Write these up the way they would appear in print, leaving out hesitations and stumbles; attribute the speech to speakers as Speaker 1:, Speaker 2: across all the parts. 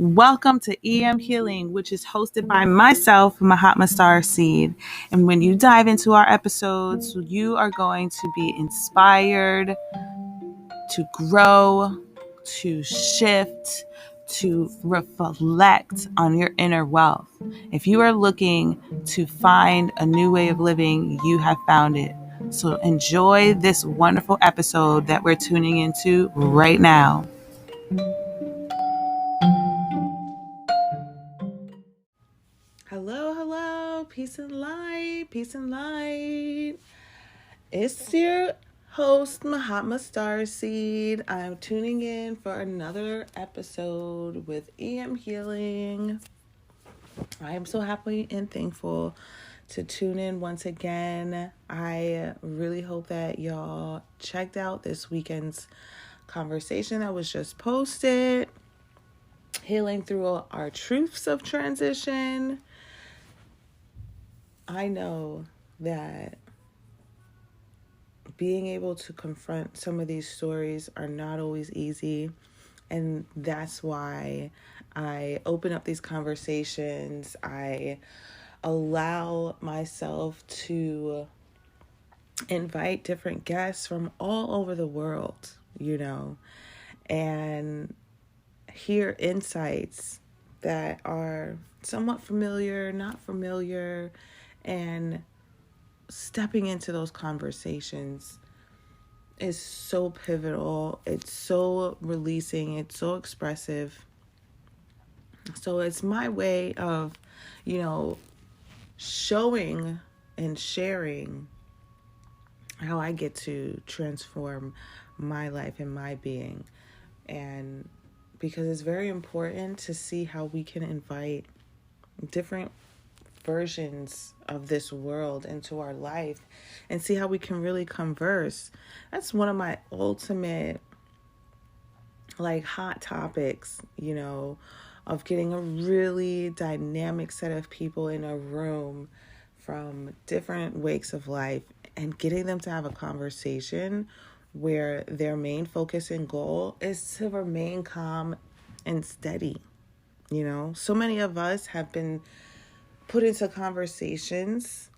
Speaker 1: Welcome to EM Healing, which is hosted by myself, Mahatma Seed. And when you dive into our episodes, you are going to be inspired to grow, to shift, to reflect on your inner wealth. If you are looking to find a new way of living, you have found it. So enjoy this wonderful episode that we're tuning into right now. Hello, peace and light, peace and light. It's your host, Mahatma Seed. I'm tuning in for another episode with EM Healing. I am so happy and thankful to tune in once again. I really hope that y'all checked out this weekend's conversation that was just posted, healing through our truths of transition. I know that being able to confront some of these stories are not always easy. And that's why I open up these conversations. I allow myself to invite different guests from all over the world, and hear insights that are somewhat familiar, not familiar, and stepping into those conversations is so pivotal. It's so releasing. It's so expressive. So it's my way of, showing and sharing how I get to transform my life and my being. And because it's very important to see how we can invite different versions of this world into our life and see how we can really converse. That's one of my ultimate hot topics, of getting a really dynamic set of people in a room from different wakes of life and getting them to have a conversation where their main focus and goal is to remain calm and steady. So many of us have been put into conversations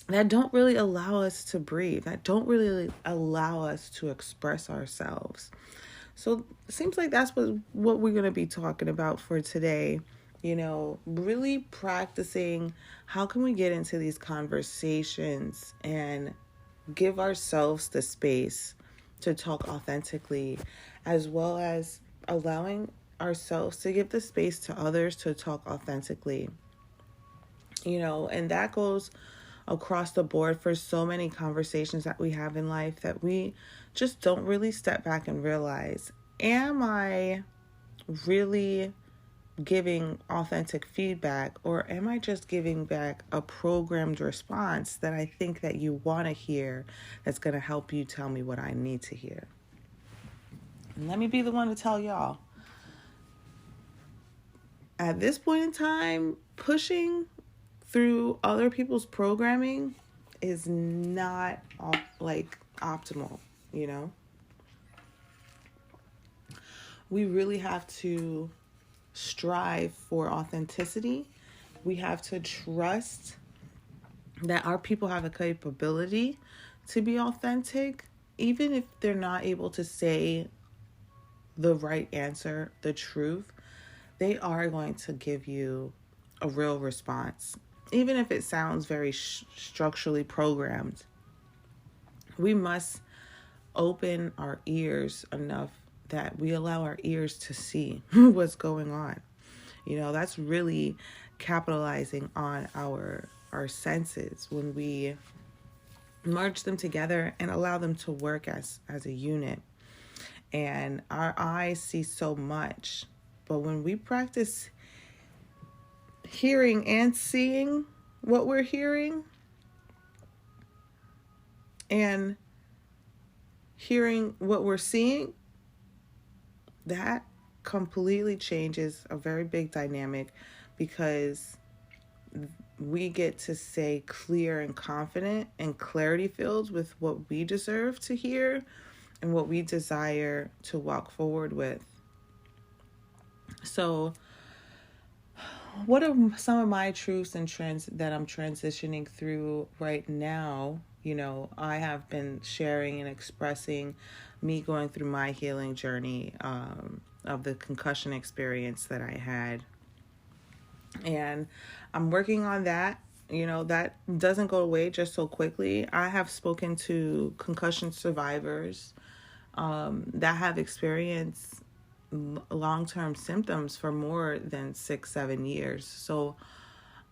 Speaker 1: that don't really allow us to breathe, that don't really allow us to express ourselves. So it seems like that's what we're going to be talking about for today. Really practicing how can we get into these conversations and give ourselves the space to talk authentically, as well as allowing ourselves to give the space to others to talk authentically. And that goes across the board for so many conversations that we have in life that we just don't really step back and realize, am I really giving authentic feedback, or am I just giving back a programmed response that I think that you want to hear that's going to help you tell me what I need to hear? And let me be the one to tell y'all, at this point in time, pushing through other people's programming is not optimal, We really have to strive for authenticity. We have to trust that our people have a capability to be authentic, even if they're not able to say the right answer, the truth. They are going to give you a real response, even if it sounds very structurally programmed. We must open our ears enough that we allow our ears to see what's going on. That's really capitalizing on our senses when we merge them together and allow them to work as a unit. And our eyes see so much, but when we practice hearing and seeing what we're hearing, and hearing what we're seeing, that completely changes a very big dynamic, because we get to stay clear and confident and clarity filled with what we deserve to hear and what we desire to walk forward with. So what are some of my truths and trends that I'm transitioning through right now? I have been sharing and expressing me going through my healing journey of the concussion experience that I had. And I'm working on that. That doesn't go away just so quickly. I have spoken to concussion survivors that have experienced long-term symptoms for more than 6-7 years. So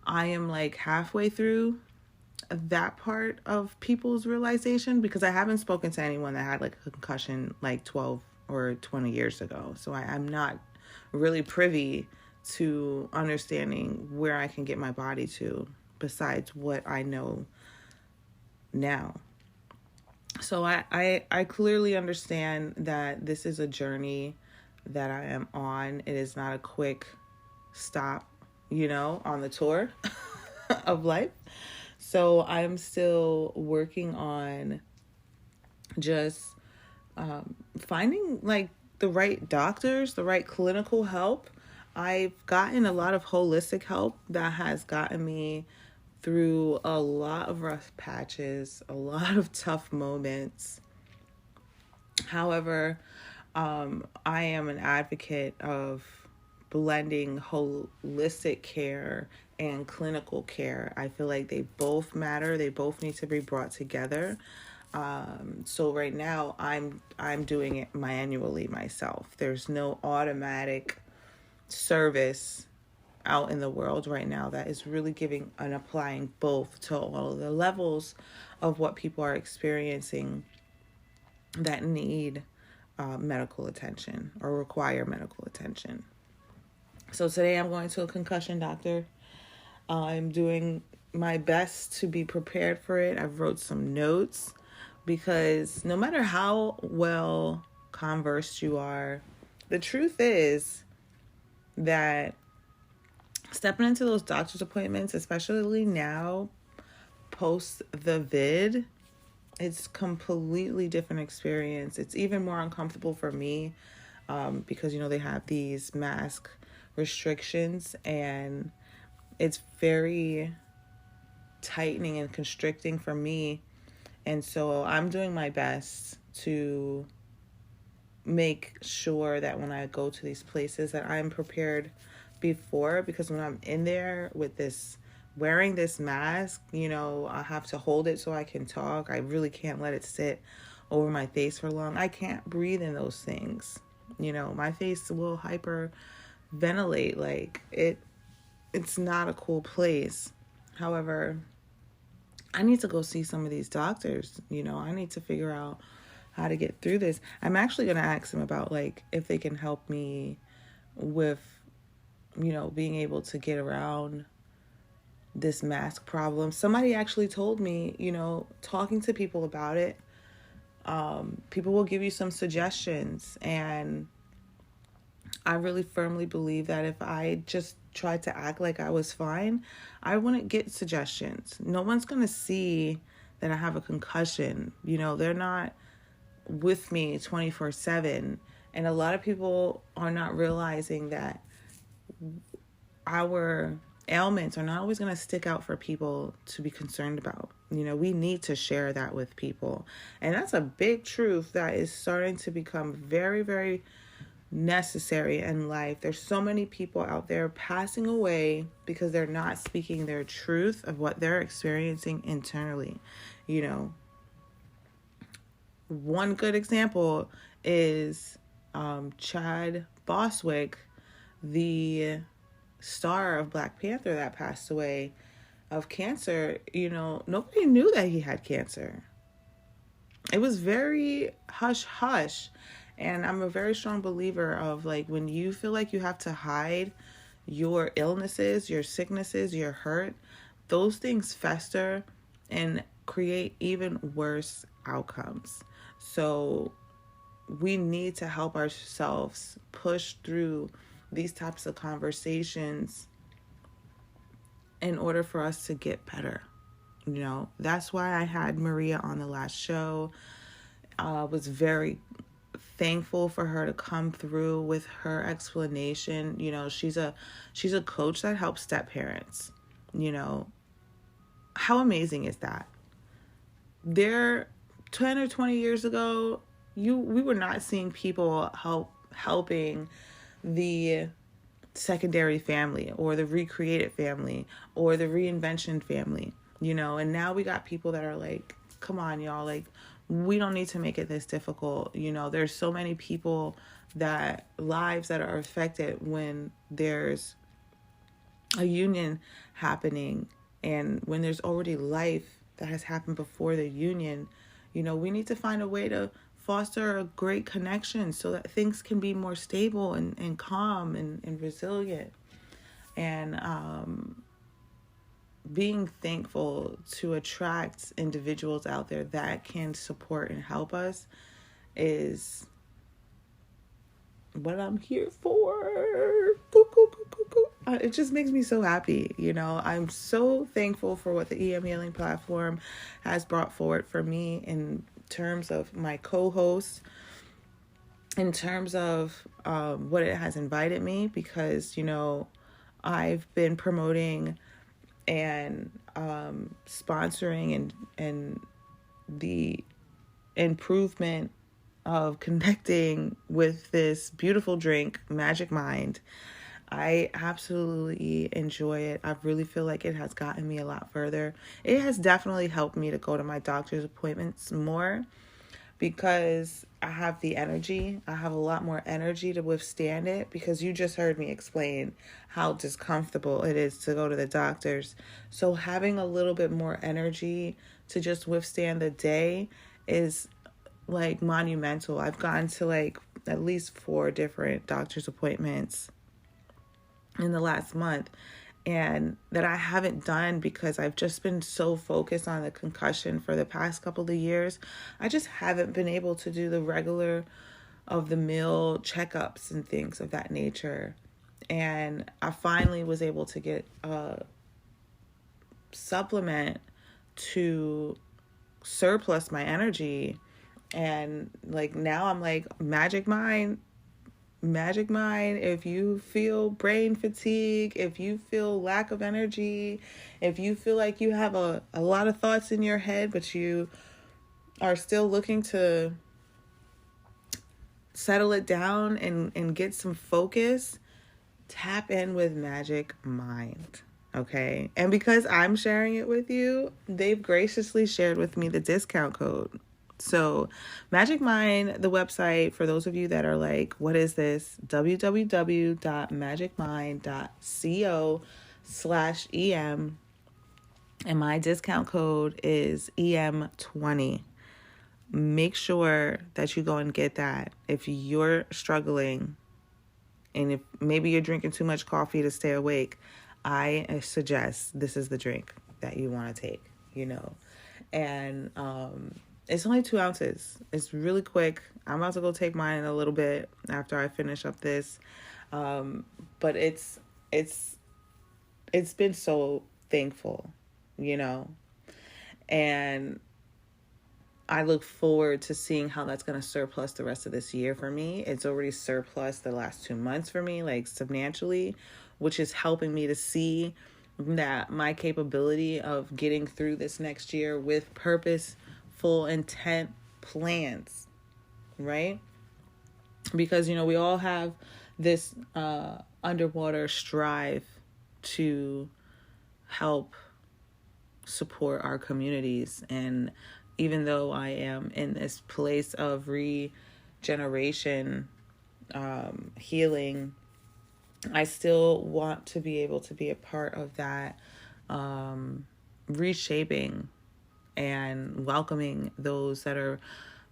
Speaker 1: I am like halfway through that part of people's realization, because I haven't spoken to anyone that had like a concussion like 12 or 20 years ago. So I'm not really privy to understanding where I can get my body to besides what I know now. So I clearly understand that this is a journey that I am on. It is not a quick stop, on the tour of life. So I'm still working on just finding like the right doctors, the right clinical help. I've gotten a lot of holistic help that has gotten me through a lot of rough patches, a lot of tough moments. However, I am an advocate of blending holistic care and clinical care. I feel like they both matter. They both need to be brought together. So right now I'm doing it manually myself. There's no automatic service out in the world right now that is really giving and applying both to all of the levels of what people are experiencing that need medical attention or require medical attention. So today I'm going to a concussion doctor. I'm doing my best to be prepared for it. I've wrote some notes because no matter how well conversed you are, the truth is that stepping into those doctor's appointments, especially now, post the vid, it's completely different experience. It's even more uncomfortable for me because, they have these mask restrictions and it's very tightening and constricting for me. And so I'm doing my best to make sure that when I go to these places that I'm prepared before, because when I'm in there with this, wearing this mask, I have to hold it so I can talk. I really can't let it sit over my face for long. I can't breathe in those things. My face will hyperventilate. Like it's not a cool place. However, I need to go see some of these doctors. I need to figure out how to get through this. I'm actually going to ask them about like if they can help me with, being able to get around this mask problem. Somebody actually told me, talking to people about it, people will give you some suggestions. And I really firmly believe that if I just tried to act like I was fine, I wouldn't get suggestions. No one's going to see that I have a concussion. They're not with me 24/7. And a lot of people are not realizing that our ailments are not always going to stick out for people to be concerned about. We need to share that with people. And that's a big truth that is starting to become very, very necessary in life. There's so many people out there passing away because they're not speaking their truth of what they're experiencing internally. One good example is Chad Boswick, the star of Black Panther that passed away of cancer. Nobody knew that he had cancer. It was very hush hush. And I'm a very strong believer of like when you feel like you have to hide your illnesses, your sicknesses, your hurt, those things fester and create even worse outcomes. So we need to help ourselves push through these types of conversations in order for us to get better. That's why I had Maria on the last show. Was very thankful for her to come through with her explanation. You know, she's a coach that helps step parents. You know, how amazing is that? There 10 or 20 years ago, we were not seeing people helping the secondary family or the recreated family or the reinvention family, you know. And now we got people that are like, come on, y'all, like, we don't need to make it this difficult. You know, there's so many people lives that are affected when there's a union happening, and when there's already life that has happened before the union. You know, we need to find a way to foster a great connection so that things can be more stable and calm and resilient. And being thankful to attract individuals out there that can support and help us is what I'm here for. It just makes me so happy. You know, I'm so thankful for what the EM Healing platform has brought forward for me in terms of my co-host, in terms of what it has invited me, because, you know, I've been promoting and sponsoring and the improvement of connecting with this beautiful drink, Magic Mind. I absolutely enjoy it. I really feel like it has gotten me a lot further. It has definitely helped me to go to my doctor's appointments more, because I have the energy. I have a lot more energy to withstand it, because you just heard me explain how discomfortable it is to go to the doctors. So having a little bit more energy to just withstand the day is like monumental. I've gone to like at least 4 different doctor's appointments in the last month, and that I haven't done because I've just been so focused on the concussion for the past couple of years. I just haven't been able to do the regular of the mill checkups and things of that nature. And I finally was able to get a supplement to surplus my energy. And like now I'm like, Magic Mind, if you feel brain fatigue, if you feel lack of energy, if you feel like you have a lot of thoughts in your head, but you are still looking to settle it down and get some focus, tap in with Magic Mind. Okay. And because I'm sharing it with you, they've graciously shared with me the discount code. So Magic Mind, the website, for those of you that are like, what is this? www.magicmind.co/EM. And my discount code is EM20. Make sure that you go and get that. If you're struggling and if maybe you're drinking too much coffee to stay awake, I suggest this is the drink that you want to take, you know. And it's only 2 ounces. It's really quick. I'm about to go take mine in a little bit after I finish up this. But it's been so thankful, you know. And I look forward to seeing how that's going to surplus the rest of this year for me. It's already surplus the last 2 months for me, like substantially, which is helping me to see that my capability of getting through this next year with purposeful intent plans, right? Because, you know, we all have this underwater strive to help support our communities. And even though I am in this place of regeneration, healing, I still want to be able to be a part of that reshaping and welcoming those that are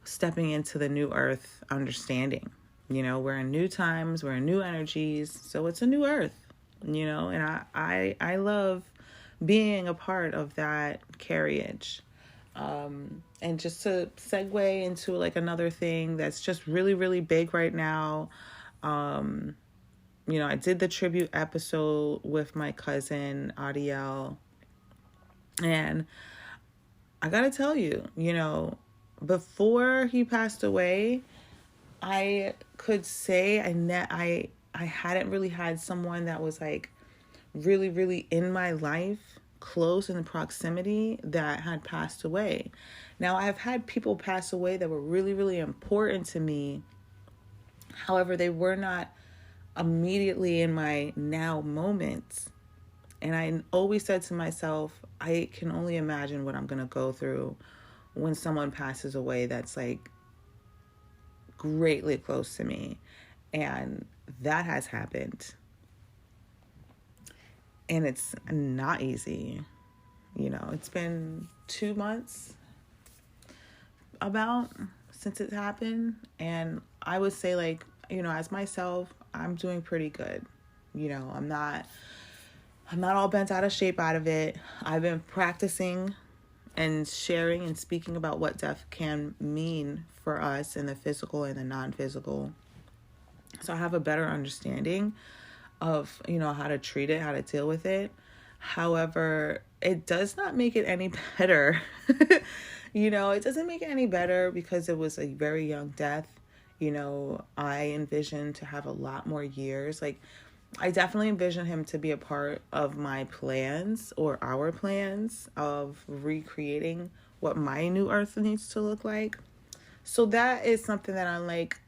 Speaker 1: stepping into the new earth understanding. You know, we're in new times, we're in new energies, so it's a new earth, you know, and I love being a part of that carriage. And just to segue into like another thing that's just really, really big right now. You know, I did the tribute episode with my cousin, Adiel. And I gotta tell you, you know, before he passed away, I could say I hadn't really had someone that was like really, really in my life, close in the proximity, that had passed away. Now, I've had people pass away that were really, really important to me. However, they were not immediately in my now moments. And I always said to myself, I can only imagine what I'm going to go through when someone passes away that's like greatly close to me. And that has happened. And it's not easy. It's been 2 months about since it happened. And I would say, like, as myself, I'm doing pretty good. I'm not all bent out of shape out of it. I've been practicing and sharing and speaking about what death can mean for us in the physical and the non-physical. So I have a better understanding of, how to treat it, how to deal with it. However, it does not make it any better. It doesn't make it any better because it was a very young death. I envisioned to have a lot more years. Like, I definitely envision him to be a part of my plans, or our plans, of recreating what my new earth needs to look like. So that is something that I'm like,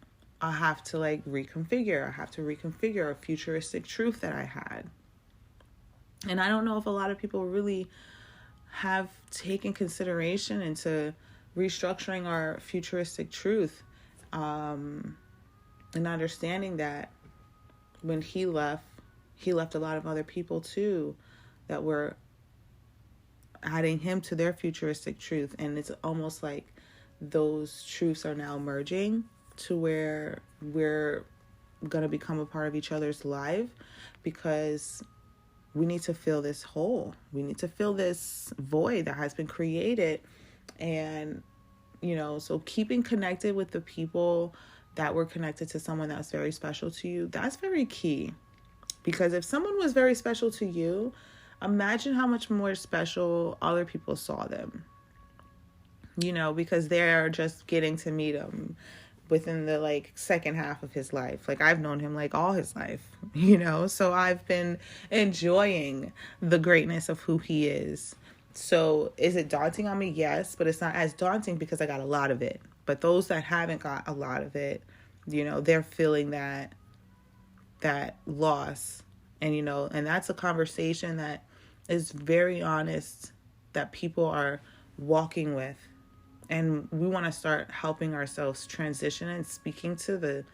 Speaker 1: I have to like reconfigure. I have to reconfigure a futuristic truth that I had. And I don't know if a lot of people really have taken consideration into restructuring our futuristic truth, and understanding that when he left a lot of other people too that were adding him to their futuristic truth. And it's almost like those truths are now merging to where we're going to become a part of each other's life, because we need to fill this hole. We need to fill this void that has been created. And, so keeping connected with the people that were connected to someone that's very special to you, that's very key. Because if someone was very special to you, imagine how much more special other people saw them. Because they're just getting to meet him within the like second half of his life. Like, I've known him like all his life, so I've been enjoying the greatness of who he is. So is it daunting on me? Yes, but it's not as daunting because I got a lot of it. But those that haven't got a lot of it, they're feeling that loss. And, and that's a conversation that is very honest, that people are walking with. And we want to start helping ourselves transition and speaking to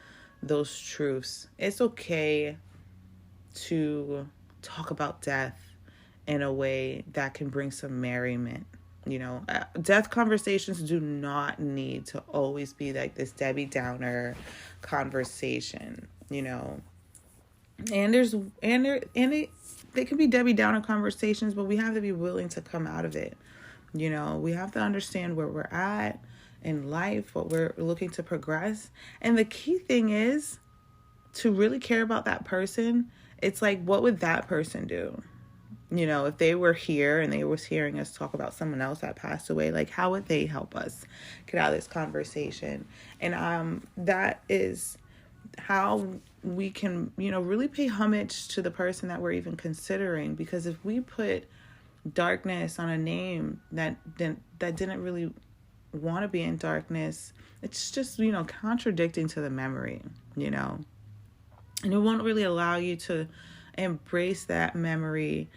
Speaker 1: those truths. It's okay to talk about death in a way that can bring some merriment. Death conversations do not need to always be like this Debbie Downer conversation, And they can be Debbie Downer conversations, but we have to be willing to come out of it. We have to understand where we're at in life, what we're looking to progress. And the key thing is to really care about that person. It's like, what would that person do? If they were here and they was hearing us talk about someone else that passed away, like, how would they help us get out of this conversation? And that is how we can, really pay homage to the person that we're even considering. Because if we put darkness on a name that didn't really want to be in darkness, it's just, contradicting to the memory, and it won't really allow you to embrace that memory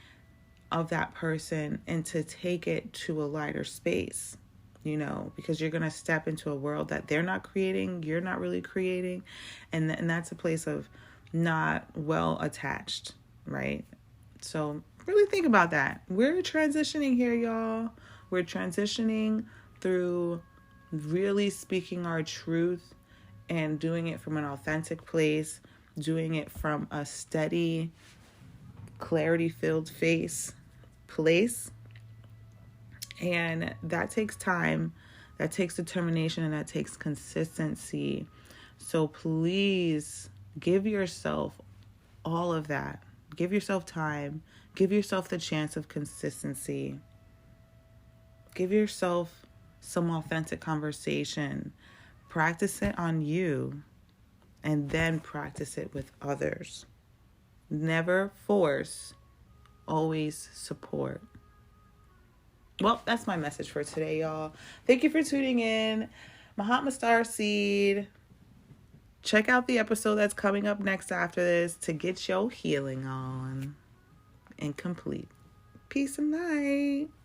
Speaker 1: of that person and to take it to a lighter space, because you're going to step into a world that they're not creating, you're not really creating. And that's a place of not well attached, right? So really think about that. We're transitioning here, y'all. We're transitioning through really speaking our truth and doing it from an authentic place, doing it from a steady, clarity-filled place. And that takes time, that takes determination, and that takes consistency. So please give yourself all of that. Give yourself time. Give yourself the chance of consistency. Give yourself some authentic conversation. Practice it on you. and then practice it with others. Never force, always support. Well, that's my message for today, y'all. Thank you for tuning in. Mahatma Starseed. Check out the episode that's coming up next after this to get your healing on and complete. Peace and light.